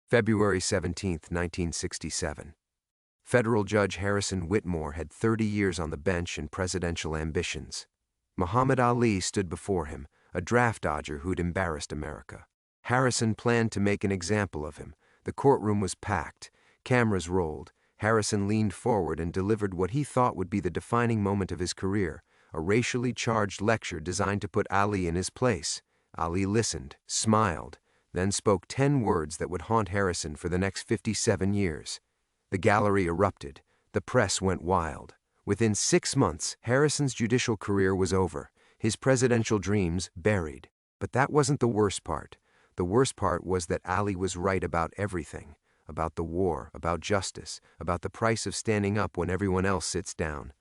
February 17, 1967. Federal Judge Harrison Whitmore had 30 years on the bench and presidential ambitions. Muhammad Ali stood before him, a draft dodger who'd embarrassed America. Harrison planned to make an example of him. The courtroom was packed. Cameras rolled. Harrison leaned forward and delivered what he thought would be the defining moment of his career, a racially charged lecture designed to put Ali in his place. Ali listened, smiled, then spoke 10 words that would haunt Harrison for the next 57 years. The gallery erupted. The press went wild. Within 6 months, Harrison's judicial career was over, his presidential dreams buried. But that wasn't the worst part. The worst part was that Ali was right about everything. About the war, about justice, about the price of standing up when everyone else sits down.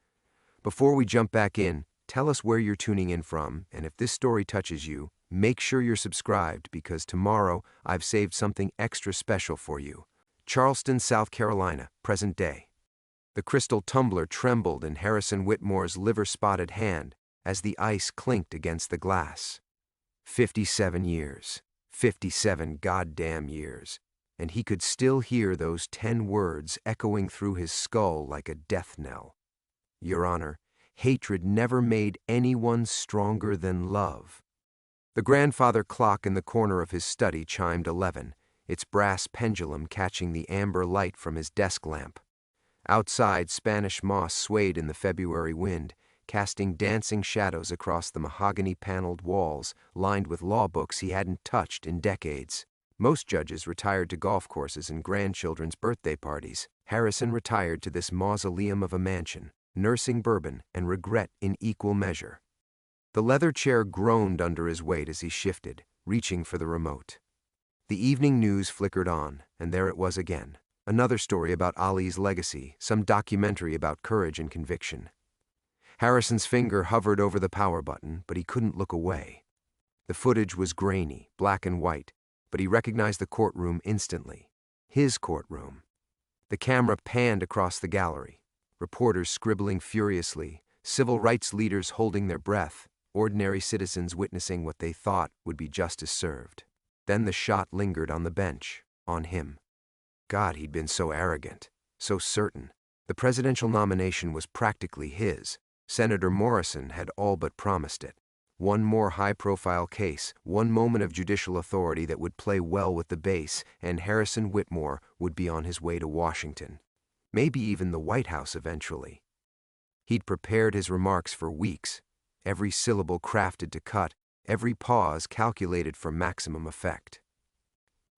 Before we jump back in, tell us where you're tuning in from, and if this story touches you, make sure you're subscribed because tomorrow I've saved something extra special for you. Charleston, South Carolina, present day. The crystal tumbler trembled in Harrison Whitmore's liver-spotted hand as the ice clinked against the glass. 57 years. 57 goddamn years. And he could still hear those 10 words echoing through his skull like a death knell. Your Honor, hatred never made anyone stronger than love. The grandfather clock in the corner of his study chimed 11, its brass pendulum catching the amber light from his desk lamp. Outside, Spanish moss swayed in the February wind, casting dancing shadows across the mahogany-paneled walls lined with law books he hadn't touched in decades. Most judges retired to golf courses and grandchildren's birthday parties. Harrison retired to this mausoleum of a mansion, nursing bourbon and regret in equal measure. The leather chair groaned under his weight as he shifted, reaching for the remote. The evening news flickered on, and there it was again. Another story about Ali's legacy, some documentary about courage and conviction. Harrison's finger hovered over the power button, but he couldn't look away. The footage was grainy, black and white, but he recognized the courtroom instantly. His courtroom. The camera panned across the gallery. Reporters scribbling furiously, civil rights leaders holding their breath, ordinary citizens witnessing what they thought would be justice served. Then the shot lingered on the bench, on him. God, he'd been so arrogant, so certain. The presidential nomination was practically his. Senator Morrison had all but promised it. One more high-profile case, one moment of judicial authority that would play well with the base, and Harrison Whitmore would be on his way to Washington. Maybe even the White House eventually. He'd prepared his remarks for weeks, every syllable crafted to cut, every pause calculated for maximum effect.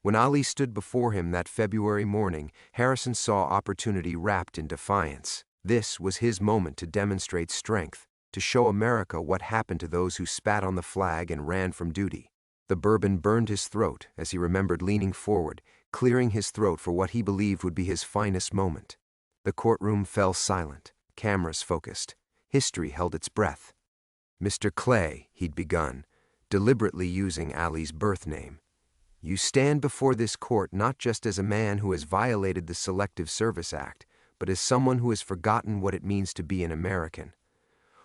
When Ali stood before him that February morning, Harrison saw opportunity wrapped in defiance. This was his moment to demonstrate strength, to show America what happened to those who spat on the flag and ran from duty. The bourbon burned his throat as he remembered leaning forward, clearing his throat for what he believed would be his finest moment. The courtroom fell silent, cameras focused. History held its breath. Mr. Clay, he'd begun, deliberately using Ali's birth name. You stand before this court not just as a man who has violated the Selective Service Act, but as someone who has forgotten what it means to be an American.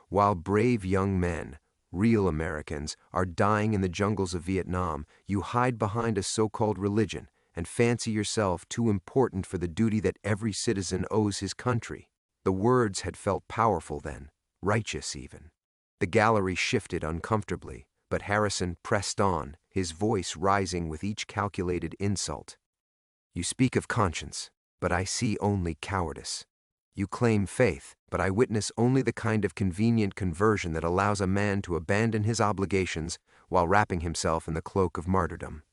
While brave young men, real Americans, are dying in the jungles of Vietnam, you hide behind a so-called religion and fancy yourself too important for the duty that every citizen owes his country. The words had felt powerful then, righteous even. The gallery shifted uncomfortably, but Harrison pressed on, his voice rising with each calculated insult. You speak of conscience, but I see only cowardice. You claim faith, but I witness only the kind of convenient conversion that allows a man to abandon his obligations while wrapping himself in the cloak of martyrdom.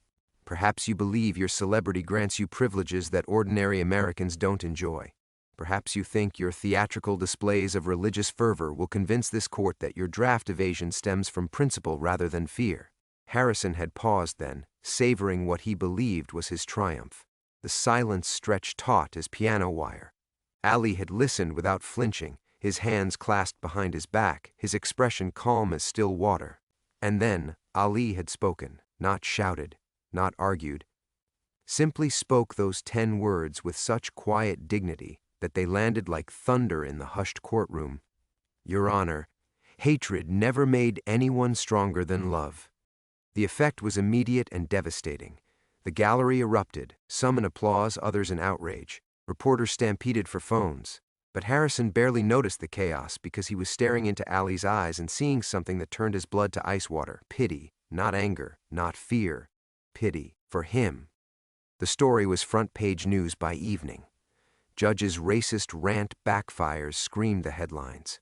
Perhaps you believe your celebrity grants you privileges that ordinary Americans don't enjoy. Perhaps you think your theatrical displays of religious fervor will convince this court that your draft evasion stems from principle rather than fear. Harrison had paused then, savoring what he believed was his triumph. The silence stretched taut as piano wire. Ali had listened without flinching, his hands clasped behind his back, his expression calm as still water. And then Ali had spoken, not shouted, not argued. Simply spoke those 10 words with such quiet dignity that they landed like thunder in the hushed courtroom. Your Honor, hatred never made anyone stronger than love. The effect was immediate and devastating. The gallery erupted, some in applause, others in outrage. Reporters stampeded for phones. But Harrison barely noticed the chaos because he was staring into Allie's eyes and seeing something that turned his blood to ice water. Pity, not anger, not fear. Pity, for him. The story was front-page news by evening. Judge's racist rant backfires screamed the headlines.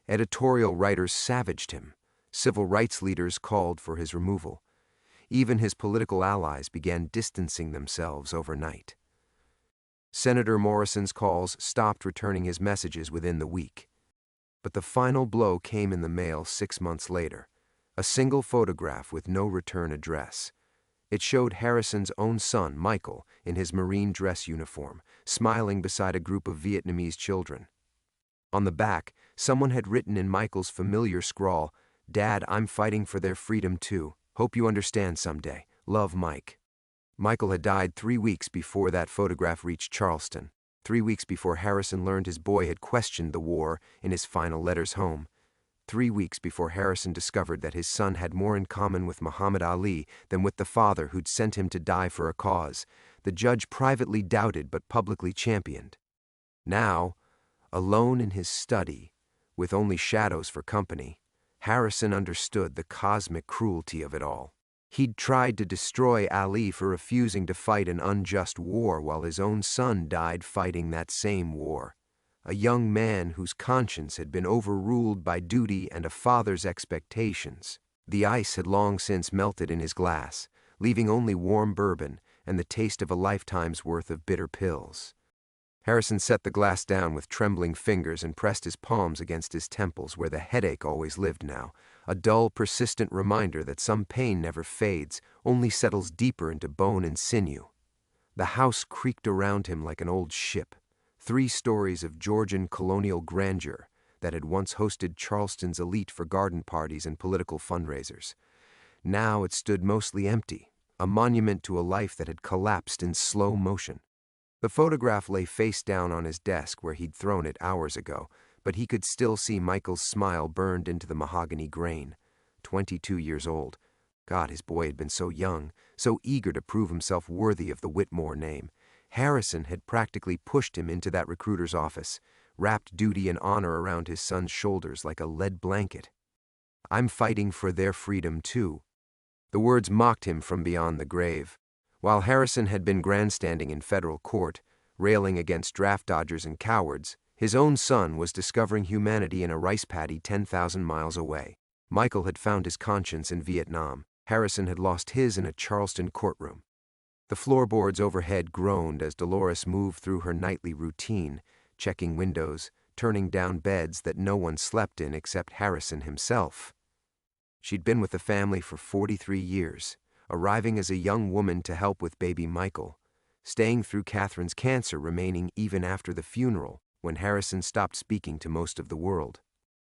Editorial writers savaged him. Civil rights leaders called for his removal. Even his political allies began distancing themselves overnight. Senator Morrison's calls stopped returning his messages within the week. But the final blow came in the mail 6 months later. A single photograph with no return address. It showed Harrison's own son, Michael, in his Marine dress uniform, smiling beside a group of Vietnamese children. On the back, someone had written in Michael's familiar scrawl, "Dad, I'm fighting for their freedom too. Hope you understand someday. Love, Mike." Michael had died 3 weeks before that photograph reached Charleston, 3 weeks before Harrison learned his boy had questioned the war in his final letters home, 3 weeks before Harrison discovered that his son had more in common with Muhammad Ali than with the father who'd sent him to die for a cause the judge privately doubted but publicly championed. Now, alone in his study, with only shadows for company, Harrison understood the cosmic cruelty of it all. He'd tried to destroy Ali for refusing to fight an unjust war while his own son died fighting that same war. A young man whose conscience had been overruled by duty and a father's expectations. The ice had long since melted in his glass, leaving only warm bourbon and the taste of a lifetime's worth of bitter pills. Harrison set the glass down with trembling fingers and pressed his palms against his temples where the headache always lived now, a dull, persistent reminder that some pain never fades, only settles deeper into bone and sinew. The house creaked around him like an old ship, 3 stories of Georgian colonial grandeur that had once hosted Charleston's elite for garden parties and political fundraisers. Now it stood mostly empty, a monument to a life that had collapsed in slow motion. The photograph lay face down on his desk where he'd thrown it hours ago, but he could still see Michael's smile burned into the mahogany grain. 22 years old. God, his boy had been so young, so eager to prove himself worthy of the Whitmore name. Harrison had practically pushed him into that recruiter's office, wrapped duty and honor around his son's shoulders like a lead blanket. "I'm fighting for their freedom too." The words mocked him from beyond the grave. While Harrison had been grandstanding in federal court, railing against draft dodgers and cowards, his own son was discovering humanity in a rice paddy 10,000 miles away. Michael had found his conscience in Vietnam. Harrison had lost his in a Charleston courtroom. The floorboards overhead groaned as Dolores moved through her nightly routine, checking windows, turning down beds that no one slept in except Harrison himself. She'd been with the family for 43 years. Arriving as a young woman to help with baby Michael, staying through Catherine's cancer, remaining even after the funeral when Harrison stopped speaking to most of the world.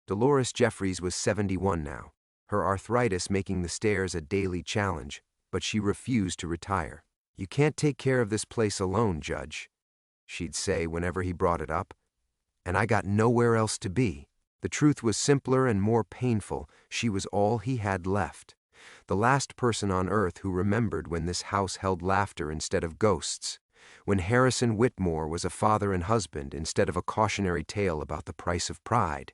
Dolores Jeffries was 71 now, her arthritis making the stairs a daily challenge, but she refused to retire. "You can't take care of this place alone, Judge," she'd say whenever he brought it up, "and I got nowhere else to be." The truth was simpler and more painful. She was all he had left. The last person on earth who remembered when this house held laughter instead of ghosts, when Harrison Whitmore was a father and husband instead of a cautionary tale about the price of pride.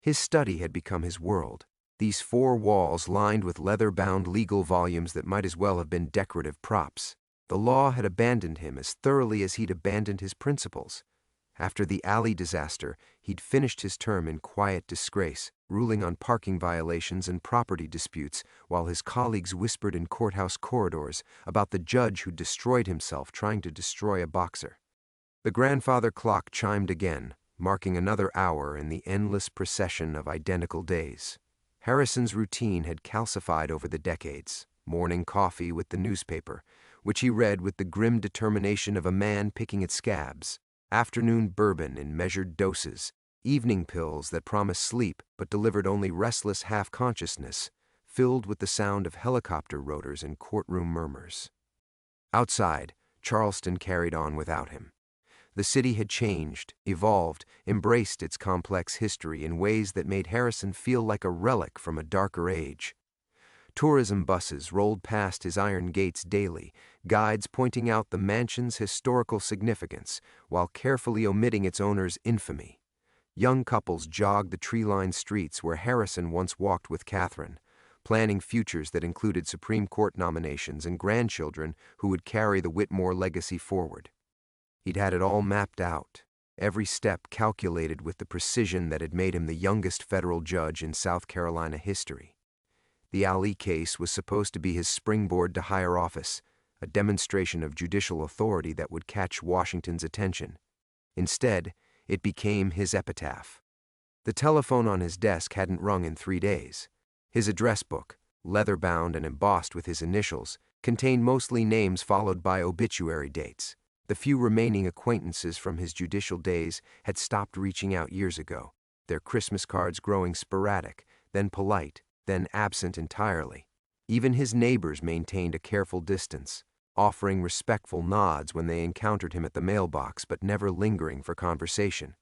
His study had become his world, these 4 walls lined with leather-bound legal volumes that might as well have been decorative props. The law had abandoned him as thoroughly as he'd abandoned his principles. After the alley disaster, he'd finished his term in quiet disgrace, ruling on parking violations and property disputes, while his colleagues whispered in courthouse corridors about the judge who destroyed himself trying to destroy a boxer. The grandfather clock chimed again, marking another hour in the endless procession of identical days. Harrison's routine had calcified over the decades. Morning coffee with the newspaper, which he read with the grim determination of a man picking at scabs. Afternoon bourbon in measured doses, evening pills that promised sleep but delivered only restless half-consciousness, filled with the sound of helicopter rotors and courtroom murmurs. Outside, Charleston carried on without him. The city had changed, evolved, embraced its complex history in ways that made Harrison feel like a relic from a darker age. Tourism buses rolled past his iron gates daily, guides pointing out the mansion's historical significance while carefully omitting its owner's infamy. Young couples jogged the tree-lined streets where Harrison once walked with Catherine, planning futures that included Supreme Court nominations and grandchildren who would carry the Whitmore legacy forward. He'd had it all mapped out, every step calculated with the precision that had made him the youngest federal judge in South Carolina history. The Ali case was supposed to be his springboard to higher office, a demonstration of judicial authority that would catch Washington's attention. Instead, it became his epitaph. The telephone on his desk hadn't rung in 3 days. His address book, leather-bound and embossed with his initials, contained mostly names followed by obituary dates. The few remaining acquaintances from his judicial days had stopped reaching out years ago, their Christmas cards growing sporadic, then polite, then absent entirely. Even his neighbors maintained a careful distance, offering respectful nods when they encountered him at the mailbox but never lingering for conversation.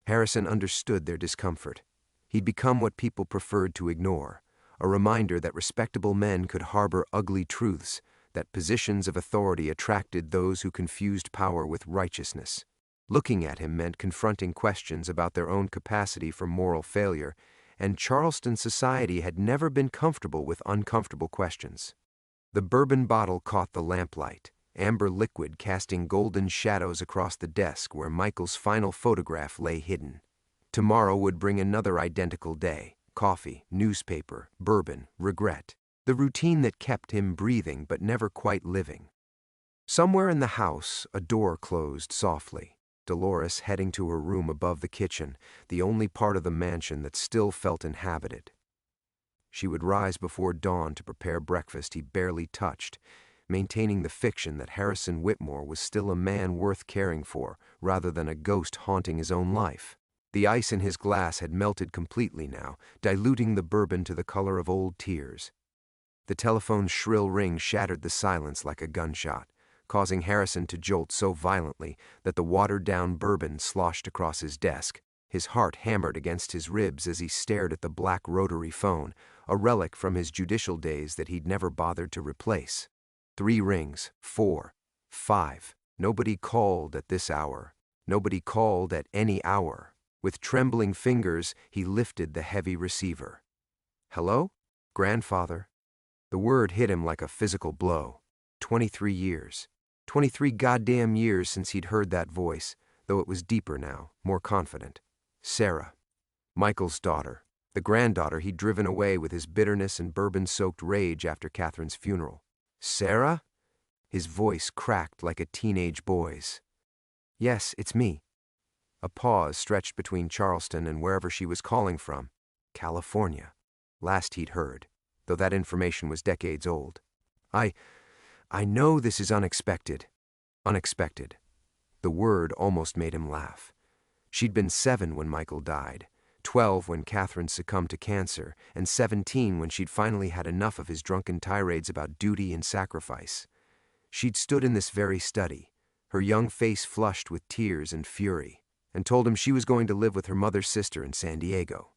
Harrison understood their discomfort. He'd become what people preferred to ignore, a reminder that respectable men could harbor ugly truths, that positions of authority attracted those who confused power with righteousness. Looking at him meant confronting questions about their own capacity for moral failure, and Charleston society had never been comfortable with uncomfortable questions. The bourbon bottle caught the lamplight, amber liquid casting golden shadows across the desk where Michael's final photograph lay hidden. Tomorrow would bring another identical day: coffee, newspaper, bourbon, regret. The routine that kept him breathing but never quite living. Somewhere in the house, a door closed softly. Dolores heading to her room above the kitchen, the only part of the mansion that still felt inhabited. She would rise before dawn to prepare breakfast he barely touched, maintaining the fiction that Harrison Whitmore was still a man worth caring for, rather than a ghost haunting his own life. The ice in his glass had melted completely now, diluting the bourbon to the color of old tears. The telephone's shrill ring shattered the silence like a gunshot, causing Harrison to jolt so violently that the watered-down bourbon sloshed across his desk. His heart hammered against his ribs as he stared at the black rotary phone, a relic from his judicial days that he'd never bothered to replace. 3 rings, 4, 5. Nobody called at this hour. Nobody called at any hour. With trembling fingers, he lifted the heavy receiver. "Hello? Grandfather?" The word hit him like a physical blow. 23 years. 23 goddamn years since he'd heard that voice, though it was deeper now, more confident. Sarah. Michael's daughter. The granddaughter he'd driven away with his bitterness and bourbon-soaked rage after Catherine's funeral. "Sarah?" His voice cracked like a teenage boy's. "Yes, it's me." A pause stretched between Charleston and wherever she was calling from. California. Last he'd heard, though that information was decades old. I know this is unexpected." Unexpected. The word almost made him laugh. She'd been 7 when Michael died, 12 when Catherine succumbed to cancer, and 17 when she'd finally had enough of his drunken tirades about duty and sacrifice. She'd stood in this very study, her young face flushed with tears and fury, and told him she was going to live with her mother's sister in San Diego.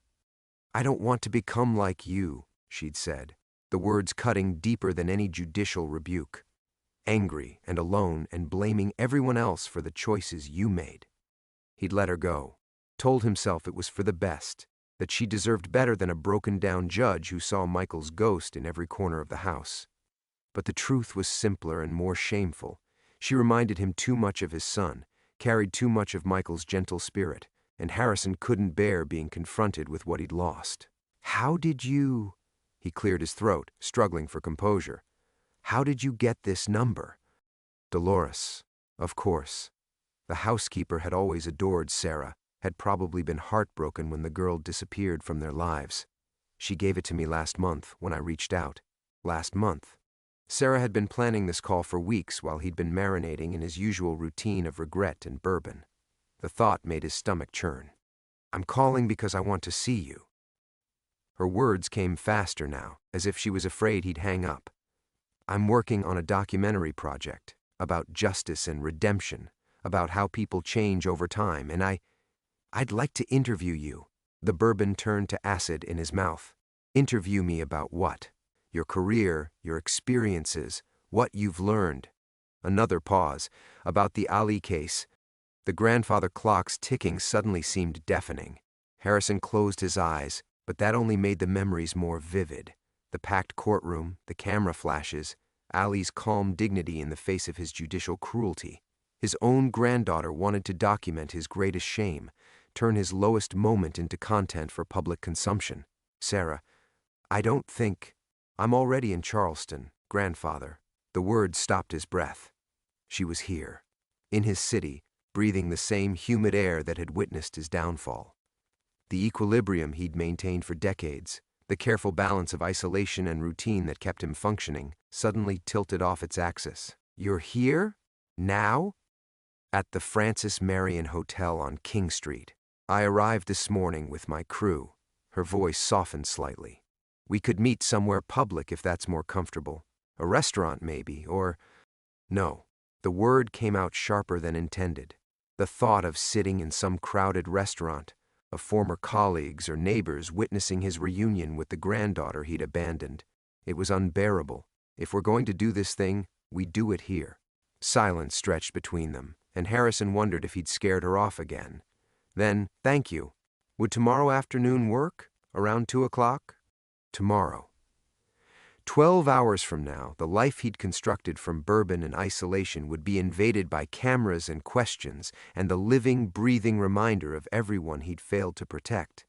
"I don't want to become like you," she'd said, the words cutting deeper than any judicial rebuke. "Angry and alone and blaming everyone else for the choices you made." He'd let her go, told himself it was for the best, that she deserved better than a broken-down judge who saw Michael's ghost in every corner of the house. But the truth was simpler and more shameful. She reminded him too much of his son, carried too much of Michael's gentle spirit, and Harrison couldn't bear being confronted with what he'd lost. "How did you—" He cleared his throat, struggling for composure. "How did you get this number?" Dolores, of course. The housekeeper had always adored Sarah, had probably been heartbroken when the girl disappeared from their lives. "She gave it to me last month when I reached out." Last month. Sarah had been planning this call for weeks while he'd been marinating in his usual routine of regret and bourbon. The thought made his stomach churn. "I'm calling because I want to see you." Her words came faster now, as if she was afraid he'd hang up. "I'm working on a documentary project about justice and redemption, about how people change over time, and I'd like to interview you." The bourbon turned to acid in his mouth. "Interview me about what?" Your career, your experiences, what you've learned. Another pause. About the Ali case. The grandfather clock's ticking suddenly seemed deafening. Harrison closed his eyes, but that only made the memories more vivid. The packed courtroom, the camera flashes, Ali's calm dignity in the face of his judicial cruelty. His own granddaughter wanted to document his greatest shame, turn his lowest moment into content for public consumption. Sarah, I don't think... I'm already in Charleston, grandfather. The words stopped his breath. She was here, in his city, breathing the same humid air that had witnessed his downfall. The equilibrium he'd maintained for decades, the careful balance of isolation and routine that kept him functioning, suddenly tilted off its axis. You're here? Now? At the Francis Marion Hotel on King Street. I arrived this morning with my crew. Her voice softened slightly. We could meet somewhere public if that's more comfortable. A restaurant maybe, or... No. The word came out sharper than intended. The thought of sitting in some crowded restaurant, of former colleagues or neighbors witnessing his reunion with the granddaughter he'd abandoned. It was unbearable. If we're going to do this thing, we do it here. Silence stretched between them, and Harrison wondered if he'd scared her off again. Then, thank you. Would tomorrow afternoon work? Around 2 o'clock? Tomorrow. 12 hours from now, the life he'd constructed from bourbon and isolation would be invaded by cameras and questions and the living, breathing reminder of everyone he'd failed to protect.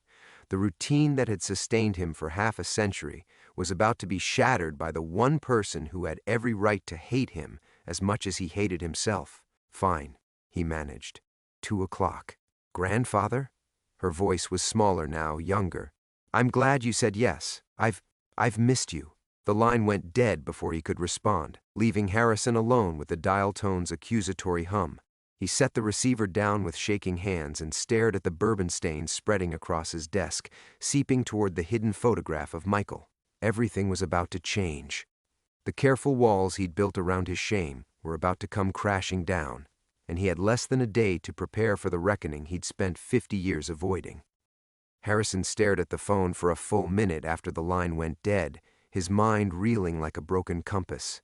The routine that had sustained him for half a century was about to be shattered by the one person who had every right to hate him as much as he hated himself. Fine, he managed. 2 o'clock. Grandfather? Her voice was smaller now, younger. I'm glad you said yes. I've missed you. The line went dead before he could respond, leaving Harrison alone with the dial tone's accusatory hum. He set the receiver down with shaking hands and stared at the bourbon stains spreading across his desk, seeping toward the hidden photograph of Michael. Everything was about to change. The careful walls he'd built around his shame were about to come crashing down, and he had less than a day to prepare for the reckoning he'd spent 50 years avoiding. Harrison stared at the phone for a full minute after the line went dead, his mind reeling like a broken compass.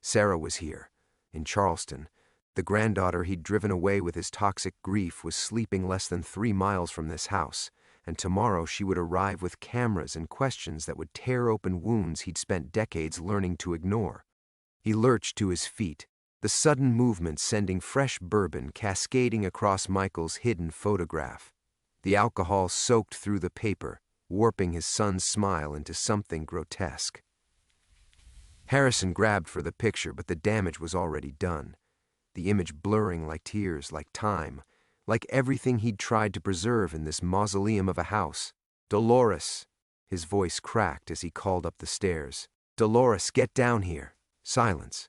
Sarah was here, in Charleston. The granddaughter he'd driven away with his toxic grief was sleeping less than 3 miles from this house, and tomorrow she would arrive with cameras and questions that would tear open wounds he'd spent decades learning to ignore. He lurched to his feet, the sudden movement sending fresh bourbon cascading across Michael's hidden photograph. The alcohol soaked through the paper, warping his son's smile into something grotesque. Harrison grabbed for the picture, but the damage was already done. The image blurring like tears, like time, like everything he'd tried to preserve in this mausoleum of a house. Dolores! His voice cracked as he called up the stairs. Dolores, get down here. Silence.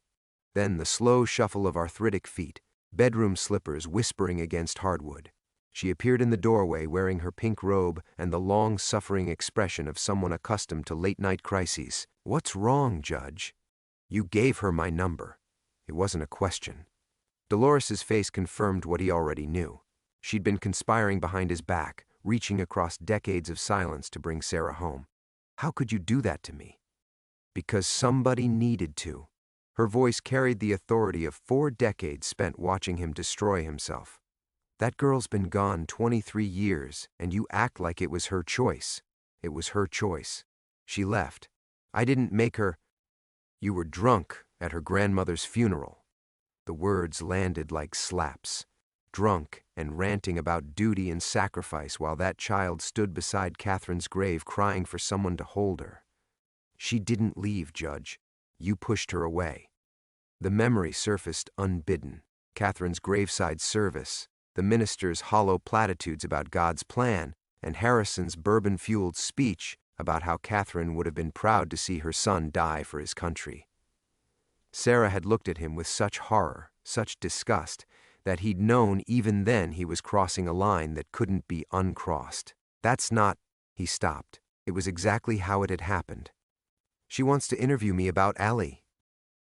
Then the slow shuffle of arthritic feet, bedroom slippers whispering against hardwood. She appeared in the doorway wearing her pink robe and the long-suffering expression of someone accustomed to late-night crises. What's wrong, Judge? You gave her my number. It wasn't a question. Dolores's face confirmed what he already knew. She'd been conspiring behind his back, reaching across decades of silence to bring Sarah home. How could you do that to me? Because somebody needed to. Her voice carried the authority of 4 decades spent watching him destroy himself. That girl's been gone 23 years, and you act like it was her choice. It was her choice. She left. I didn't make her. You were drunk at her grandmother's funeral. The words landed like slaps. Drunk and ranting about duty and sacrifice while that child stood beside Catherine's grave crying for someone to hold her. She didn't leave, Judge. You pushed her away. The memory surfaced unbidden. Catherine's graveside service, the minister's hollow platitudes about God's plan, and Harrison's bourbon-fueled speech about how Catherine would have been proud to see her son die for his country. Sarah had looked at him with such horror, such disgust, that he'd known even then he was crossing a line that couldn't be uncrossed. That's not... He stopped. It was exactly how it had happened. She wants to interview me about Ali.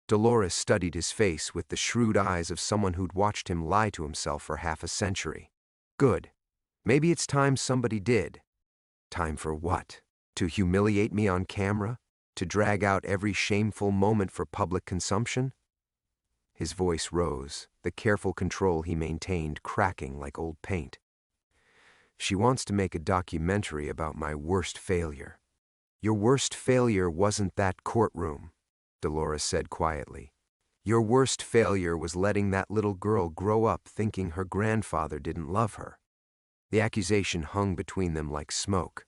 Dolores studied his face with the shrewd eyes of someone who'd watched him lie to himself for half a century. Good. Maybe it's time somebody did. Time for what? To humiliate me on camera? To drag out every shameful moment for public consumption? His voice rose, the careful control he maintained cracking like old paint. She wants to make a documentary about my worst failure. Your worst failure wasn't that courtroom, Dolores said quietly. Your worst failure was letting that little girl grow up thinking her grandfather didn't love her. The accusation hung between them like smoke.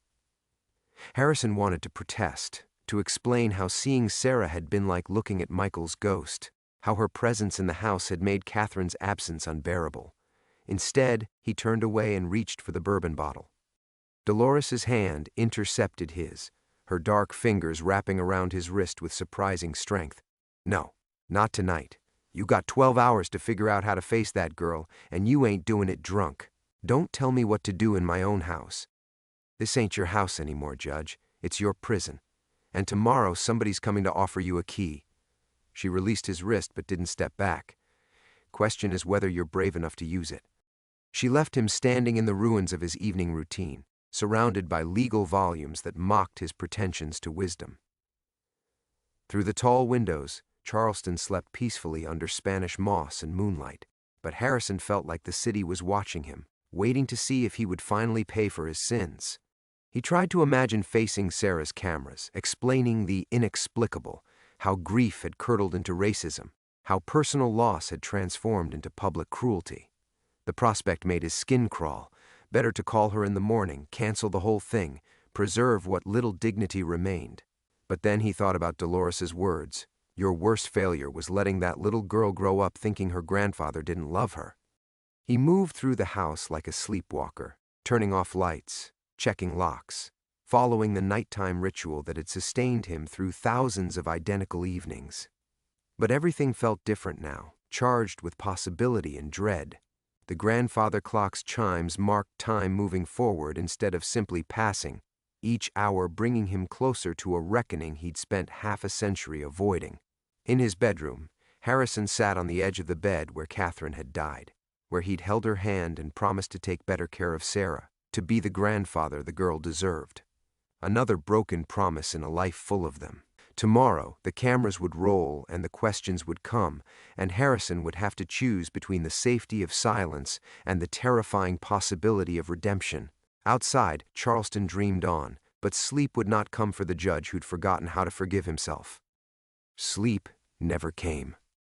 Harrison wanted to protest, to explain how seeing Sarah had been like looking at Michael's ghost, how her presence in the house had made Catherine's absence unbearable. Instead, he turned away and reached for the bourbon bottle. Dolores's hand intercepted his, her dark fingers wrapping around his wrist with surprising strength. No, not tonight. You got 12 hours to figure out how to face that girl, and you ain't doing it drunk. Don't tell me what to do in my own house. This ain't your house anymore, Judge. It's your prison. And tomorrow somebody's coming to offer you a key. She released his wrist but didn't step back. Question is whether you're brave enough to use it. She left him standing in the ruins of his evening routine, surrounded by legal volumes that mocked his pretensions to wisdom. Through the tall windows, Charleston slept peacefully under Spanish moss and moonlight, but Harrison felt like the city was watching him, waiting to see if he would finally pay for his sins. He tried to imagine facing Sarah's cameras, explaining the inexplicable, how grief had curdled into racism, how personal loss had transformed into public cruelty. The prospect made his skin crawl. Better to call her in the morning, cancel the whole thing, preserve what little dignity remained. But then he thought about Dolores's words. Your worst failure was letting that little girl grow up thinking her grandfather didn't love her. He moved through the house like a sleepwalker, turning off lights, checking locks, following the nighttime ritual that had sustained him through thousands of identical evenings. But everything felt different now, charged with possibility and dread. The grandfather clock's chimes marked time moving forward instead of simply passing, each hour bringing him closer to a reckoning he'd spent half a century avoiding. In his bedroom, Harrison sat on the edge of the bed where Catherine had died, where he'd held her hand and promised to take better care of Sarah, to be the grandfather the girl deserved. Another broken promise in a life full of them. Tomorrow, the cameras would roll and the questions would come, and Harrison would have to choose between the safety of silence and the terrifying possibility of redemption. Outside, Charleston dreamed on, but sleep would not come for the judge who'd forgotten how to forgive himself. Sleep never came.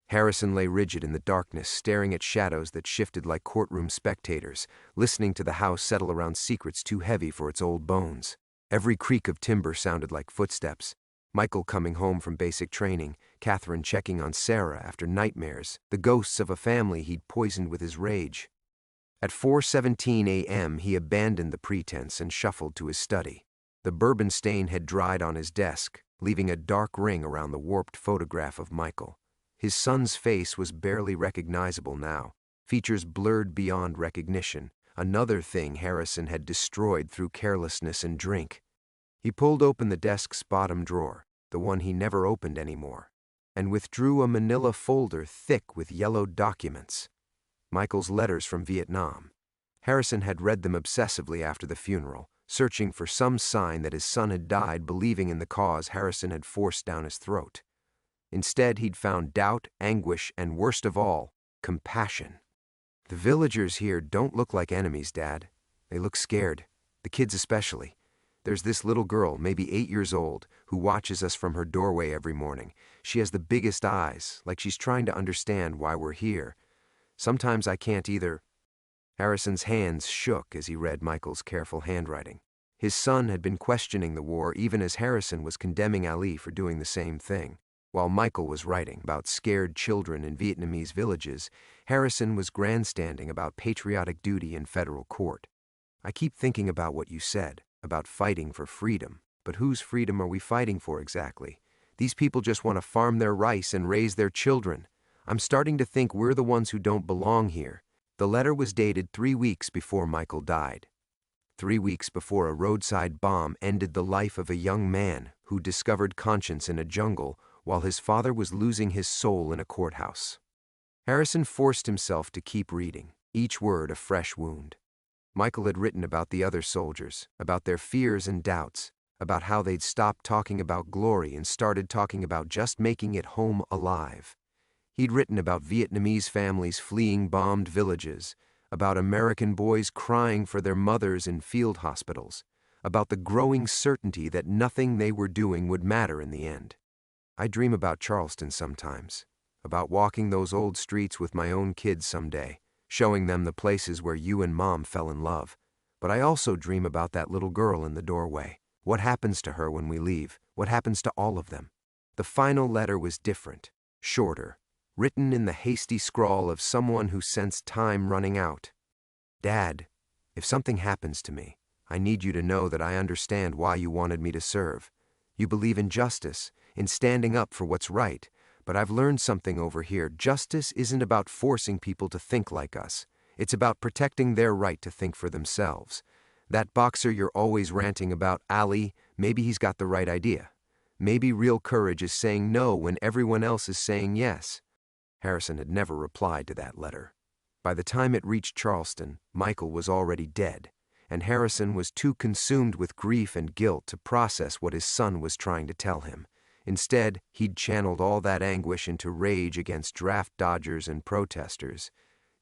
Harrison lay rigid in the darkness, staring at shadows that shifted like courtroom spectators, listening to the house settle around secrets too heavy for its old bones. Every creak of timber sounded like footsteps. Michael coming home from basic training, Catherine checking on Sarah after nightmares, the ghosts of a family he'd poisoned with his rage. At 4:17 a.m. he abandoned the pretense and shuffled to his study. The bourbon stain had dried on his desk, leaving a dark ring around the warped photograph of Michael. His son's face was barely recognizable now, features blurred beyond recognition, another thing Harrison had destroyed through carelessness and drink. He pulled open the desk's bottom drawer, the one he never opened anymore, and withdrew a manila folder thick with yellowed documents. Michael's letters from Vietnam. Harrison had read them obsessively after the funeral, searching for some sign that his son had died believing in the cause Harrison had forced down his throat. Instead, he'd found doubt, anguish, and worst of all, compassion. The villagers here don't look like enemies, Dad. They look scared, the kids especially. There's this little girl, maybe 8 years old, who watches us from her doorway every morning. She has the biggest eyes, like she's trying to understand why we're here. Sometimes I can't either. Harrison's hands shook as he read Michael's careful handwriting. His son had been questioning the war even as Harrison was condemning Ali for doing the same thing. While Michael was writing about scared children in Vietnamese villages, Harrison was grandstanding about patriotic duty in federal court. I keep thinking about what you said, about fighting for freedom. But whose freedom are we fighting for exactly? These people just want to farm their rice and raise their children. I'm starting to think we're the ones who don't belong here. The letter was dated 3 weeks before Michael died. 3 weeks before a roadside bomb ended the life of a young man who discovered conscience in a jungle while his father was losing his soul in a courthouse. Harrison forced himself to keep reading, each word a fresh wound. Michael had written about the other soldiers, about their fears and doubts, about how they'd stopped talking about glory and started talking about just making it home alive. He'd written about Vietnamese families fleeing bombed villages, about American boys crying for their mothers in field hospitals, about the growing certainty that nothing they were doing would matter in the end. I dream about Charleston sometimes, about walking those old streets with my own kids someday, showing them the places where you and Mom fell in love. But I also dream about that little girl in the doorway. What happens to her when we leave? What happens to all of them? The final letter was different, shorter, written in the hasty scrawl of someone who sensed time running out. Dad, if something happens to me, I need you to know that I understand why you wanted me to serve. You believe in justice, in standing up for what's right, but I've learned something over here. Justice isn't about forcing people to think like us. It's about protecting their right to think for themselves. That boxer you're always ranting about, Ali, maybe he's got the right idea. Maybe real courage is saying no when everyone else is saying yes. Harrison had never replied to that letter. By the time it reached Charleston, Michael was already dead, and Harrison was too consumed with grief and guilt to process what his son was trying to tell him. Instead, he'd channeled all that anguish into rage against draft dodgers and protesters,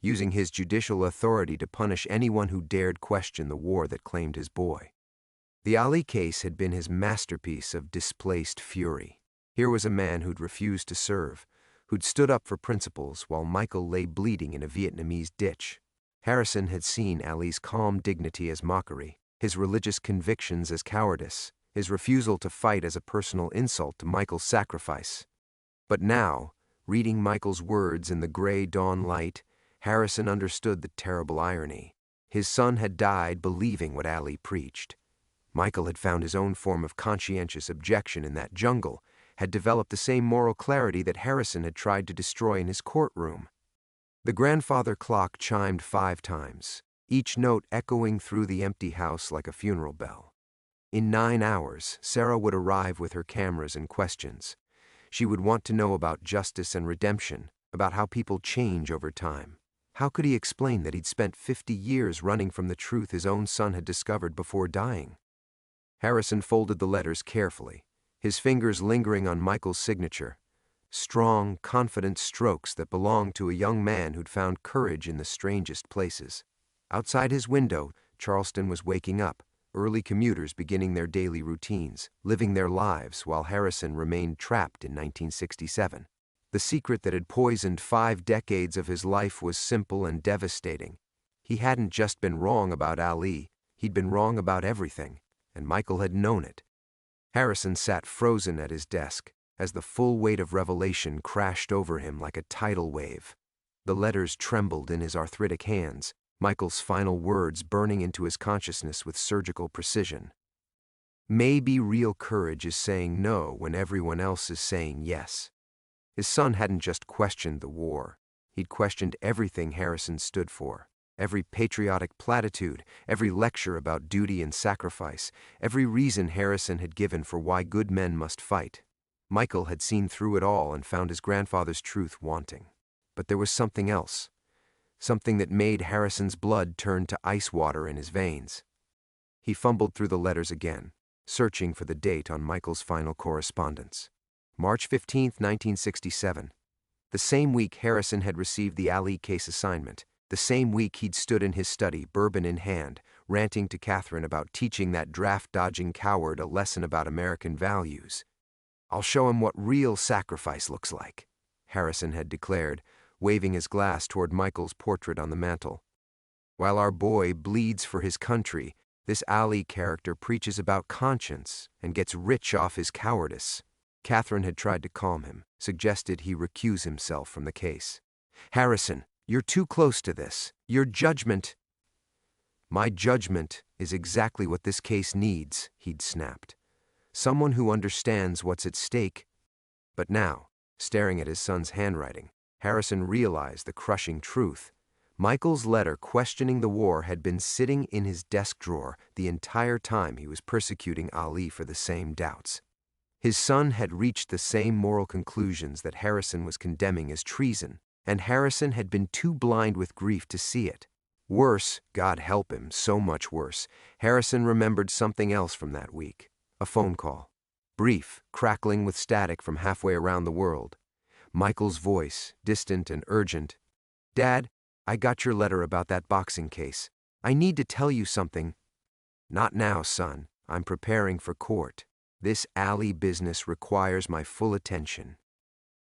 using his judicial authority to punish anyone who dared question the war that claimed his boy. The Ali case had been his masterpiece of displaced fury. Here was a man who'd refused to serve, who'd stood up for principles while Michael lay bleeding in a Vietnamese ditch. Harrison had seen Ali's calm dignity as mockery, his religious convictions as cowardice, his refusal to fight as a personal insult to Michael's sacrifice. But now, reading Michael's words in the gray dawn light, Harrison understood the terrible irony. His son had died believing what Ali preached. Michael had found his own form of conscientious objection in that jungle, had developed the same moral clarity that Harrison had tried to destroy in his courtroom. The grandfather clock chimed 5 times, each note echoing through the empty house like a funeral bell. In 9 hours, Sarah would arrive with her cameras and questions. She would want to know about justice and redemption, about how people change over time. How could he explain that he'd spent 50 years running from the truth his own son had discovered before dying? Harrison folded the letters carefully, his fingers lingering on Michael's signature. Strong, confident strokes that belonged to a young man who'd found courage in the strangest places. Outside his window, Charleston was waking up, early commuters beginning their daily routines, living their lives while Harrison remained trapped in 1967. The secret that had poisoned 5 decades of his life was simple and devastating. He hadn't just been wrong about Ali, he'd been wrong about everything, and Michael had known it. Harrison sat frozen at his desk as the full weight of revelation crashed over him like a tidal wave. The letters trembled in his arthritic hands, Michael's final words burning into his consciousness with surgical precision. Maybe real courage is saying no when everyone else is saying yes. His son hadn't just questioned the war. He'd questioned everything Harrison stood for. Every patriotic platitude, every lecture about duty and sacrifice, every reason Harrison had given for why good men must fight. Michael had seen through it all and found his grandfather's truth wanting. But there was something else. Something that made Harrison's blood turn to ice water in his veins. He fumbled through the letters again, searching for the date on Michael's final correspondence. March 15, 1967. The same week Harrison had received the Ali case assignment. The same week he'd stood in his study, bourbon in hand, ranting to Catherine about teaching that draft-dodging coward a lesson about American values. "I'll show him what real sacrifice looks like," Harrison had declared, waving his glass toward Michael's portrait on the mantel. "While our boy bleeds for his country, this Ali character preaches about conscience and gets rich off his cowardice." Catherine had tried to calm him, suggested he recuse himself from the case. "Harrison, you're too close to this. Your judgment—" "My judgment is exactly what this case needs," he'd snapped. "Someone who understands what's at stake." But now, staring at his son's handwriting, Harrison realized the crushing truth. Michael's letter questioning the war had been sitting in his desk drawer the entire time he was persecuting Ali for the same doubts. His son had reached the same moral conclusions that Harrison was condemning as treason, and Harrison had been too blind with grief to see it. Worse, God help him, so much worse, Harrison remembered something else from that week. A phone call. Brief, crackling with static from halfway around the world. Michael's voice, distant and urgent. "Dad, I got your letter about that boxing case. I need to tell you something." "Not now, son. I'm preparing for court. This alley business requires my full attention."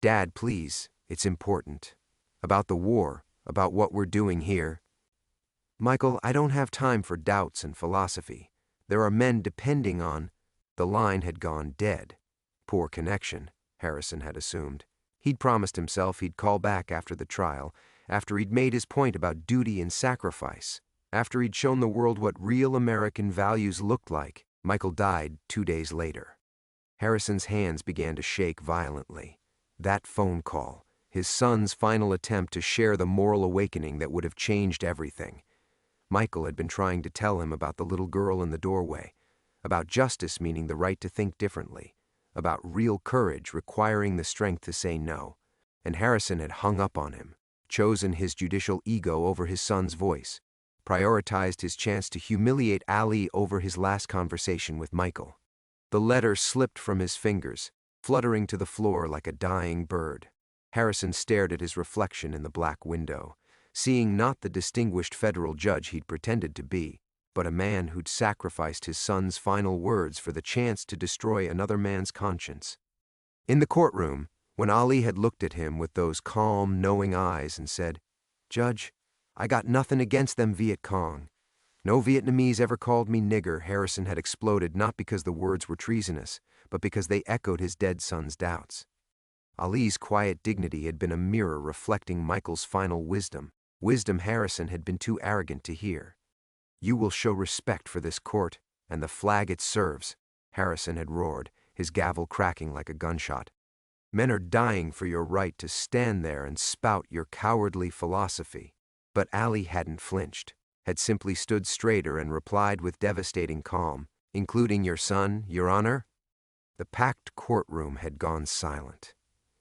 "Dad, please, it's important. About the war, about what we're doing here." "Michael, I don't have time for doubts and philosophy. There are men depending on—" The line had gone dead. Poor connection, Harrison had assumed. He'd promised himself he'd call back after the trial, after he'd made his point about duty and sacrifice, after he'd shown the world what real American values looked like. Michael died 2 days later. Harrison's hands began to shake violently. That phone call, his son's final attempt to share the moral awakening that would have changed everything. Michael had been trying to tell him about the little girl in the doorway, about justice meaning the right to think differently, about real courage requiring the strength to say no. And Harrison had hung up on him, chosen his judicial ego over his son's voice, prioritized his chance to humiliate Ali over his last conversation with Michael. The letter slipped from his fingers, fluttering to the floor like a dying bird. Harrison stared at his reflection in the black window, seeing not the distinguished federal judge he'd pretended to be, but a man who'd sacrificed his son's final words for the chance to destroy another man's conscience. In the courtroom, when Ali had looked at him with those calm, knowing eyes and said, "Judge, I got nothing against them Viet Cong. No Vietnamese ever called me nigger," Harrison had exploded not because the words were treasonous, but because they echoed his dead son's doubts. Ali's quiet dignity had been a mirror reflecting Michael's final wisdom, wisdom Harrison had been too arrogant to hear. "You will show respect for this court and the flag it serves," Harrison had roared, his gavel cracking like a gunshot. "Men are dying for your right to stand there and spout your cowardly philosophy." But Ali hadn't flinched, had simply stood straighter and replied with devastating calm, "Including your son, Your Honor?" The packed courtroom had gone silent.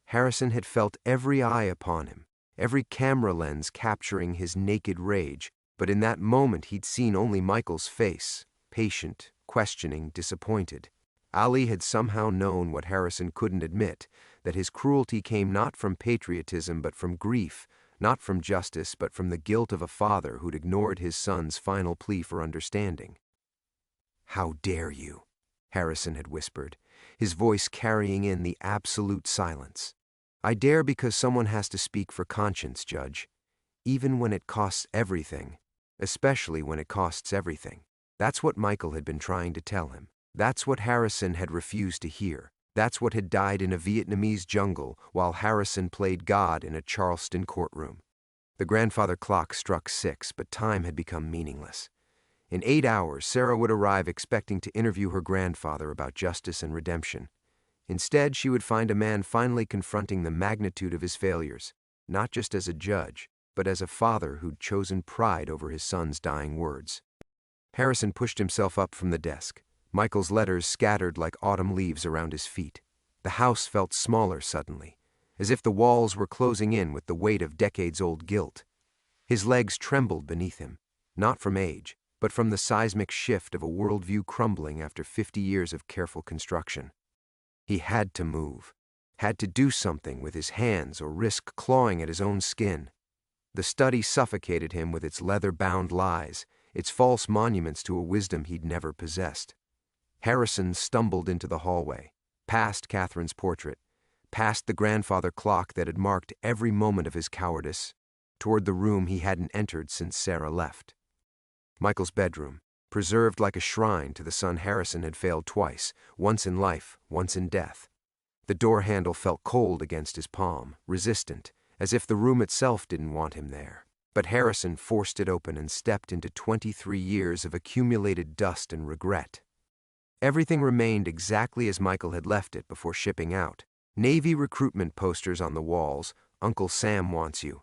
Harrison had felt every eye upon him, every camera lens capturing his naked rage, but in that moment he'd seen only Michael's face, patient, questioning, disappointed. Ali had somehow known what Harrison couldn't admit, that his cruelty came not from patriotism but from grief, not from justice but from the guilt of a father who'd ignored his son's final plea for understanding. "How dare you?" Harrison had whispered, his voice carrying in the absolute silence. "I dare because someone has to speak for conscience, Judge, even when it costs everything. Especially when it costs everything." That's what Michael had been trying to tell him. That's what Harrison had refused to hear. That's what had died in a Vietnamese jungle while Harrison played God in a Charleston courtroom. The grandfather clock struck 6, but time had become meaningless. In 8 hours, Sarah would arrive expecting to interview her grandfather about justice and redemption. Instead, she would find a man finally confronting the magnitude of his failures, not just as a judge, but as a father who'd chosen pride over his son's dying words. Harrison pushed himself up from the desk. Michael's letters scattered like autumn leaves around his feet. The house felt smaller suddenly, as if the walls were closing in with the weight of decades-old guilt. His legs trembled beneath him, not from age, but from the seismic shift of a worldview crumbling after 50 years of careful construction. He had to move, had to do something with his hands or risk clawing at his own skin. The study suffocated him with its leather-bound lies, its false monuments to a wisdom he'd never possessed. Harrison stumbled into the hallway, past Catherine's portrait, past the grandfather clock that had marked every moment of his cowardice, toward the room he hadn't entered since Sarah left. Michael's bedroom, preserved like a shrine to the son Harrison had failed twice, once in life, once in death. The door handle felt cold against his palm, resistant, as if the room itself didn't want him there. But Harrison forced it open and stepped into 23 years of accumulated dust and regret. Everything remained exactly as Michael had left it before shipping out. Navy recruitment posters on the walls, "Uncle Sam wants you,"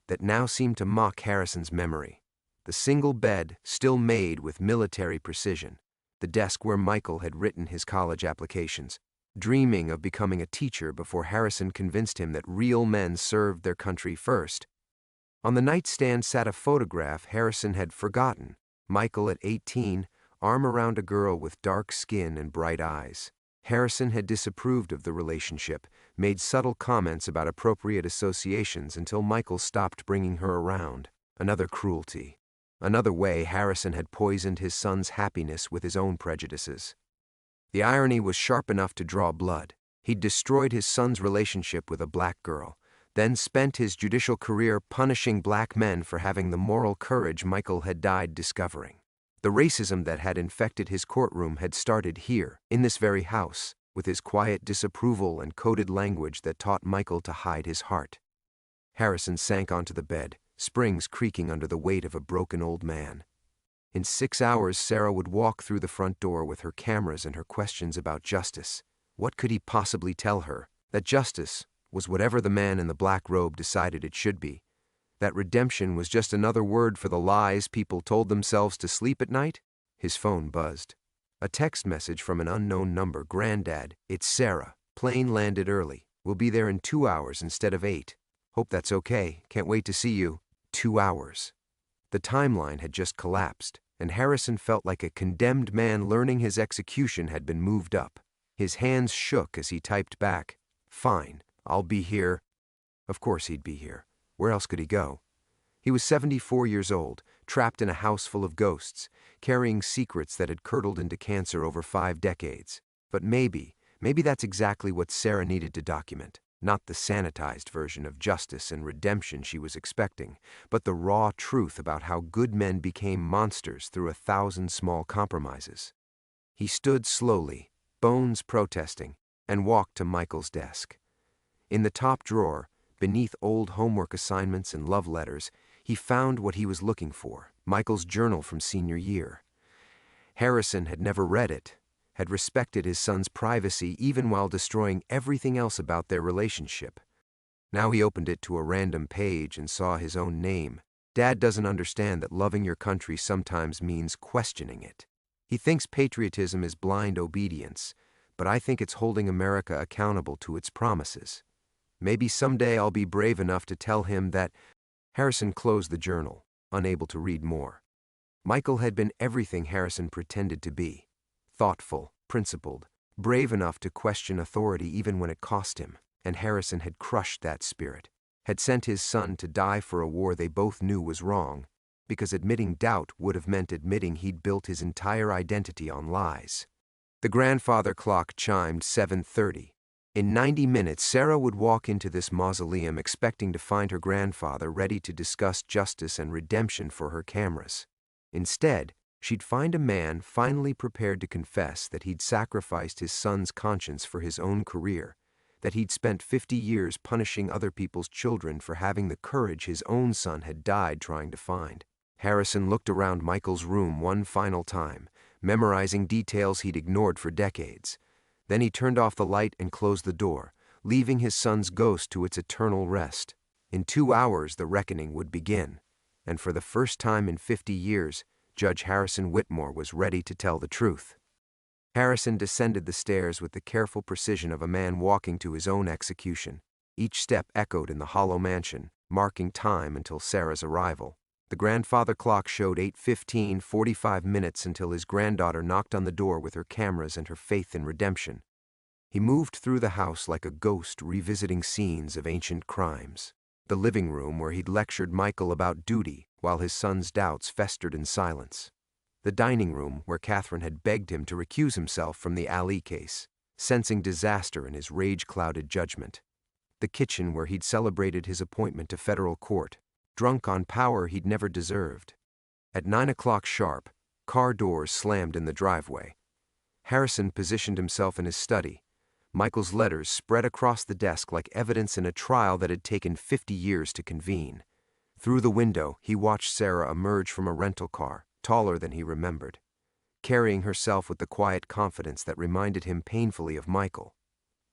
that now seemed to mock Harrison's memory. The single bed, still made with military precision. The desk where Michael had written his college applications, dreaming of becoming a teacher before Harrison convinced him that real men served their country first. On the nightstand sat a photograph Harrison had forgotten. Michael at 18, arm around a girl with dark skin and bright eyes. Harrison had disapproved of the relationship, made subtle comments about appropriate associations until Michael stopped bringing her around. Another cruelty. Another way Harrison had poisoned his son's happiness with his own prejudices. The irony was sharp enough to draw blood. He'd destroyed his son's relationship with a black girl, then spent his judicial career punishing black men for having the moral courage Michael had died discovering. The racism that had infected his courtroom had started here, in this very house, with his quiet disapproval and coded language that taught Michael to hide his heart. Harrison sank onto the bed, springs creaking under the weight of a broken old man. In 6 hours, Sarah would walk through the front door with her cameras and her questions about justice. What could he possibly tell her? That justice was whatever the man in the black robe decided it should be. That redemption was just another word for the lies people told themselves to sleep at night? His phone buzzed. A text message from an unknown number. "Granddad, it's Sarah. Plane landed early. We'll be there in 2 hours instead of 8. Hope that's okay. Can't wait to see you." 2 hours. The timeline had just collapsed, and Harrison felt like a condemned man learning his execution had been moved up. His hands shook as he typed back, "Fine, I'll be here." Of course he'd be here. Where else could he go? He was 74 years old, trapped in a house full of ghosts, carrying secrets that had curdled into cancer over 5 decades. But maybe that's exactly what Sarah needed to document. Not the sanitized version of justice and redemption she was expecting, but the raw truth about how good men became monsters through 1,000 small compromises. He stood slowly, bones protesting, and walked to Michael's desk. In the top drawer, beneath old homework assignments and love letters, he found what he was looking for: Michael's journal from senior year. Harrison had never read it, had respected his son's privacy even while destroying everything else about their relationship. Now he opened it to a random page and saw his own name. "Dad doesn't understand that loving your country sometimes means questioning it. He thinks patriotism is blind obedience, but I think it's holding America accountable to its promises. Maybe someday I'll be brave enough to tell him that." Harrison closed the journal, unable to read more. Michael had been everything Harrison pretended to be: thoughtful, principled, brave enough to question authority even when it cost him, and Harrison had crushed that spirit, had sent his son to die for a war they both knew was wrong, because admitting doubt would have meant admitting he'd built his entire identity on lies. The grandfather clock chimed 7:30. In 90 minutes, Sarah would walk into this mausoleum expecting to find her grandfather ready to discuss justice and redemption for her cameras. Instead, she'd find a man finally prepared to confess that he'd sacrificed his son's conscience for his own career, that he'd spent 50 years punishing other people's children for having the courage his own son had died trying to find. Harrison looked around Michael's room one final time, memorizing details he'd ignored for decades. Then he turned off the light and closed the door, leaving his son's ghost to its eternal rest. In 2 hours, the reckoning would begin, and for the first time in 50 years, Judge Harrison Whitmore was ready to tell the truth. Harrison descended the stairs with the careful precision of a man walking to his own execution. Each step echoed in the hollow mansion, marking time until Sarah's arrival. The grandfather clock showed 8:15, 45 minutes until his granddaughter knocked on the door with her cameras and her faith in redemption. He moved through the house like a ghost revisiting scenes of ancient crimes. The living room where he'd lectured Michael about duty while his son's doubts festered in silence. The dining room where Catherine had begged him to recuse himself from the Ali case, sensing disaster in his rage-clouded judgment. The kitchen where he'd celebrated his appointment to federal court, drunk on power he'd never deserved. At 9 o'clock sharp, car doors slammed in the driveway. Harrison positioned himself in his study. Michael's letters spread across the desk like evidence in a trial that had taken 50 years to convene. Through the window, he watched Sarah emerge from a rental car, taller than he remembered, carrying herself with the quiet confidence that reminded him painfully of Michael.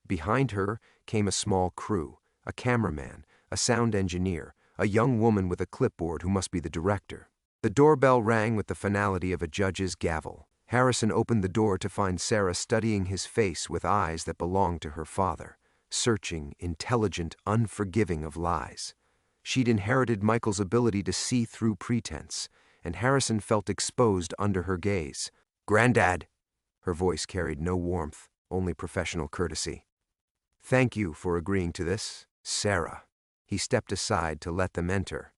Behind her came a small crew, a cameraman, a sound engineer, a young woman with a clipboard who must be the director. The doorbell rang with the finality of a judge's gavel. Harrison opened the door to find Sarah studying his face with eyes that belonged to her father, searching, intelligent, unforgiving of lies. She'd inherited Michael's ability to see through pretense, and Harrison felt exposed under her gaze. Granddad. Her voice carried no warmth, only professional courtesy. Thank you for agreeing to this, Sarah. He stepped aside to let them enter.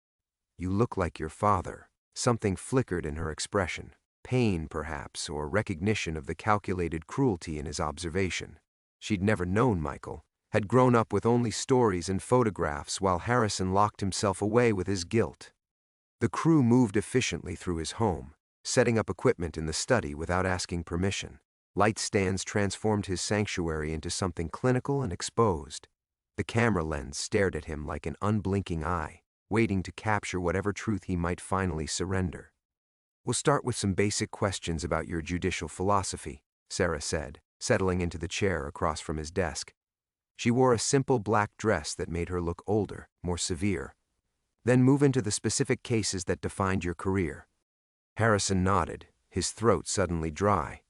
You look like your father. Something flickered in her expression. Pain, perhaps, or recognition of the calculated cruelty in his observation. She'd never known Michael, had grown up with only stories and photographs while Harrison locked himself away with his guilt. The crew moved efficiently through his home, setting up equipment in the study without asking permission. Light stands transformed his sanctuary into something clinical and exposed. The camera lens stared at him like an unblinking eye, waiting to capture whatever truth he might finally surrender. We'll start with some basic questions about your judicial philosophy, Sarah said, settling into the chair across from his desk. She wore a simple black dress that made her look older, more severe. Then move into the specific cases that defined your career. Harrison nodded, his throat suddenly dry.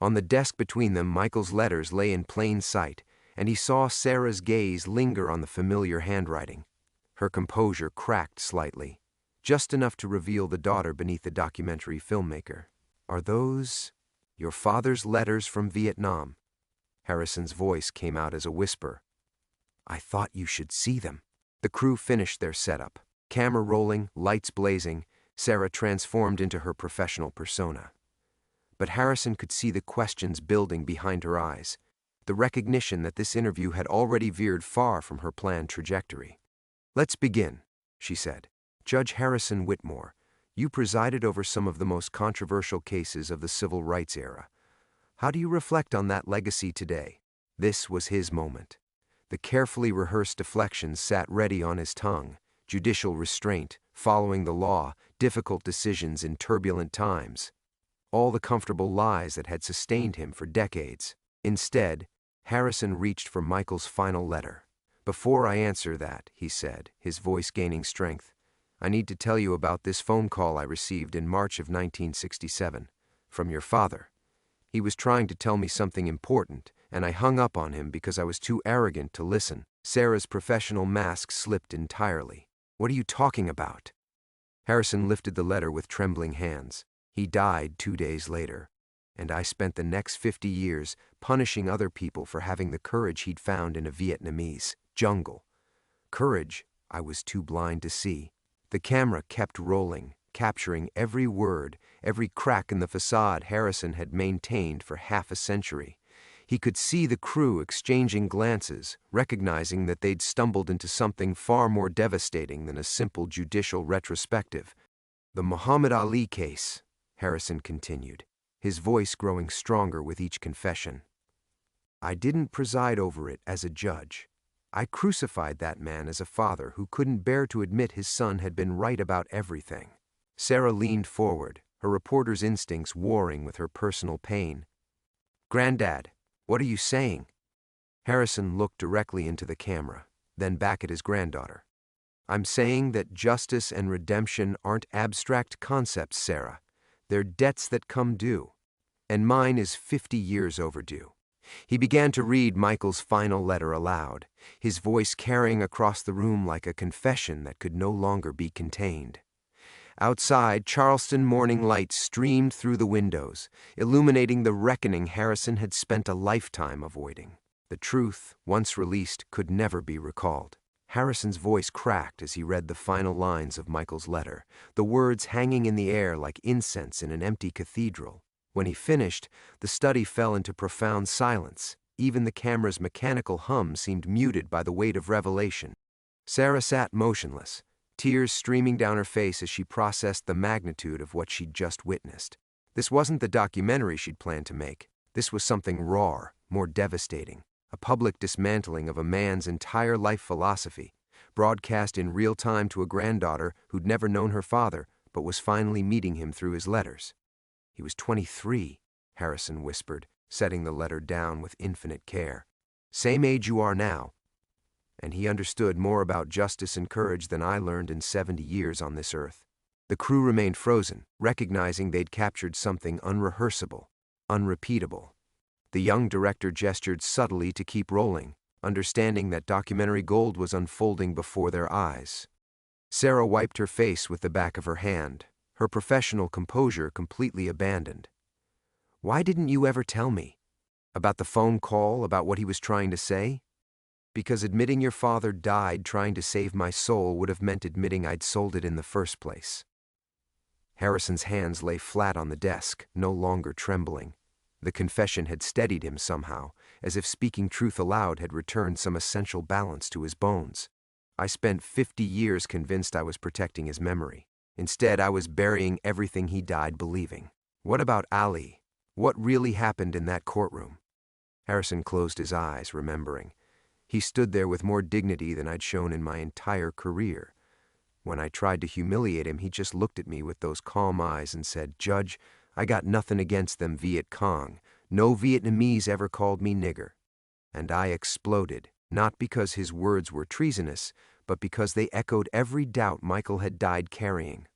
On the desk between them, Michael's letters lay in plain sight, and he saw Sarah's gaze linger on the familiar handwriting. Her composure cracked slightly, just enough to reveal the daughter beneath the documentary filmmaker. Are those your father's letters from Vietnam? Harrison's voice came out as a whisper. I thought you should see them. The crew finished their setup. Camera rolling, lights blazing, Sarah transformed into her professional persona. But Harrison could see the questions building behind her eyes, the recognition that this interview had already veered far from her planned trajectory. Let's begin, she said. Judge Harrison Whitmore, you presided over some of the most controversial cases of the civil rights era. How do you reflect on that legacy today? This was his moment. The carefully rehearsed deflections sat ready on his tongue. Judicial restraint, following the law, difficult decisions in turbulent times. All the comfortable lies that had sustained him for decades. Instead, Harrison reached for Michael's final letter. Before I answer that, he said, his voice gaining strength, I need to tell you about this phone call I received in March of 1967, from your father. He was trying to tell me something important, and I hung up on him because I was too arrogant to listen. Sarah's professional mask slipped entirely. What are you talking about? Harrison lifted the letter with trembling hands. He died 2 days later, and I spent the next 50 years punishing other people for having the courage he'd found in a Vietnamese jungle. Courage I was too blind to see. The camera kept rolling, capturing every word, every crack in the facade Harrison had maintained for half a century. He could see the crew exchanging glances, recognizing that they'd stumbled into something far more devastating than a simple judicial retrospective. The Muhammad Ali case, Harrison continued, his voice growing stronger with each confession. I didn't preside over it as a judge. I crucified that man as a father who couldn't bear to admit his son had been right about everything. Sarah leaned forward, her reporter's instincts warring with her personal pain. Granddad, what are you saying? Harrison looked directly into the camera, then back at his granddaughter. I'm saying that justice and redemption aren't abstract concepts, Sarah. They're debts that come due. And mine is 50 years overdue. He began to read Michael's final letter aloud, his voice carrying across the room like a confession that could no longer be contained. Outside, Charleston morning light streamed through the windows, illuminating the reckoning Harrison had spent a lifetime avoiding. The truth, once released, could never be recalled. Harrison's voice cracked as he read the final lines of Michael's letter, the words hanging in the air like incense in an empty cathedral. When he finished, the study fell into profound silence. Even the camera's mechanical hum seemed muted by the weight of revelation. Sarah sat motionless, tears streaming down her face as she processed the magnitude of what she'd just witnessed. This wasn't the documentary she'd planned to make. This was something rawer, more devastating, a public dismantling of a man's entire life philosophy, broadcast in real time to a granddaughter who'd never known her father but was finally meeting him through his letters. He was 23, Harrison whispered, setting the letter down with infinite care. Same age you are now. And he understood more about justice and courage than I learned in 70 years on this earth. The crew remained frozen, recognizing they'd captured something unrehearsable, unrepeatable. The young director gestured subtly to keep rolling, understanding that documentary gold was unfolding before their eyes. Sarah wiped her face with the back of her hand, her professional composure completely abandoned. Why didn't you ever tell me? About the phone call, about what he was trying to say? Because admitting your father died trying to save my soul would have meant admitting I'd sold it in the first place. Harrison's hands lay flat on the desk, no longer trembling. The confession had steadied him somehow, as if speaking truth aloud had returned some essential balance to his bones. I spent 50 years convinced I was protecting his memory. Instead, I was burying everything he died believing. What about Ali? What really happened in that courtroom? Harrison closed his eyes, remembering. He stood there with more dignity than I'd shown in my entire career. When I tried to humiliate him, he just looked at me with those calm eyes and said, "Judge, I got nothing against them Viet Cong. No Vietnamese ever called me nigger." And I exploded, not because his words were treasonous, but because they echoed every doubt Michael had died carrying.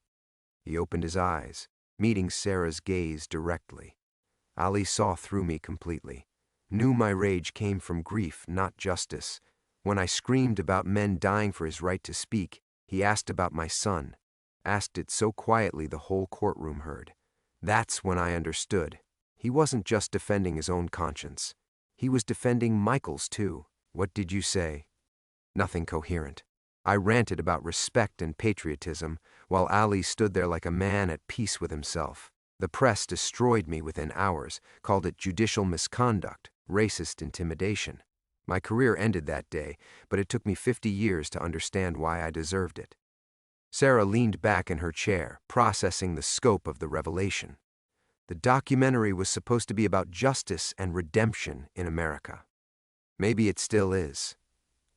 He opened his eyes, meeting Sarah's gaze directly. Ali saw through me completely. Knew my rage came from grief, not justice. When I screamed about men dying for his right to speak, he asked about my son, asked it so quietly the whole courtroom heard. That's when I understood. He wasn't just defending his own conscience. He was defending Michael's too. What did you say? Nothing coherent. I ranted about respect and patriotism, while Ali stood there like a man at peace with himself. The press destroyed me within hours, called it judicial misconduct, racist intimidation. My career ended that day, but it took me 50 years to understand why I deserved it. Sarah leaned back in her chair, processing the scope of the revelation. The documentary was supposed to be about justice and redemption in America. Maybe it still is.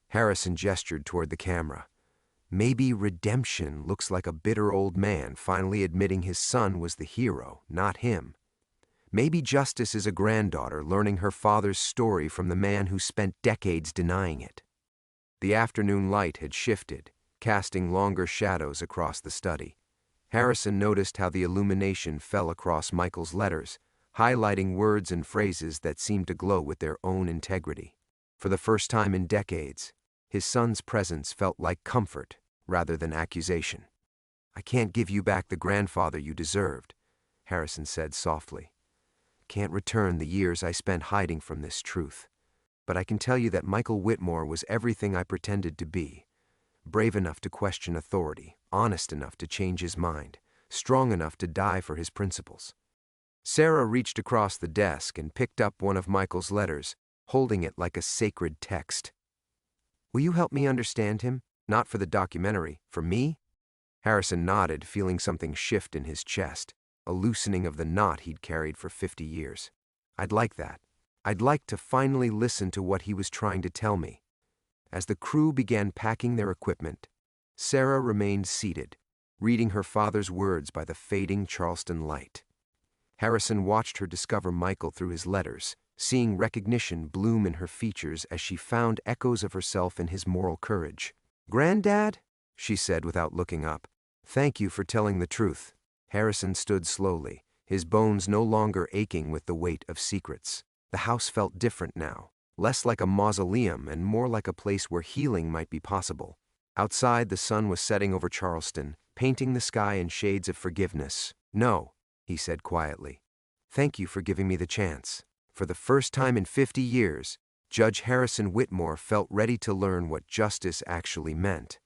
Harrison gestured toward the camera. Maybe redemption looks like a bitter old man finally admitting his son was the hero, not him. Maybe justice is a granddaughter learning her father's story from the man who spent decades denying it. The afternoon light had shifted, casting longer shadows across the study. Harrison noticed how the illumination fell across Michael's letters, highlighting words and phrases that seemed to glow with their own integrity. For the first time in decades, his son's presence felt like comfort rather than accusation. "I can't give you back the grandfather you deserved," Harrison said softly. "Can't return the years I spent hiding from this truth. But I can tell you that Michael Whitmore was everything I pretended to be. Brave enough to question authority, honest enough to change his mind, strong enough to die for his principles." Sarah reached across the desk and picked up one of Michael's letters, holding it like a sacred text. "Will you help me understand him? Not for the documentary, for me?" Harrison nodded, feeling something shift in his chest, a loosening of the knot he'd carried for 50 years. "I'd like that. I'd like to finally listen to what he was trying to tell me." As the crew began packing their equipment, Sarah remained seated, reading her father's words by the fading Charleston light. Harrison watched her discover Michael through his letters, seeing recognition bloom in her features as she found echoes of herself in his moral courage. "Granddad?" she said without looking up. "Thank you for telling the truth." Harrison stood slowly, his bones no longer aching with the weight of secrets. The house felt different now, less like a mausoleum and more like a place where healing might be possible. Outside, the sun was setting over Charleston, painting the sky in shades of forgiveness. "No," he said quietly. "Thank you for giving me the chance." For the first time in 50 years, Judge Harrison Whitmore felt ready to learn what justice actually meant.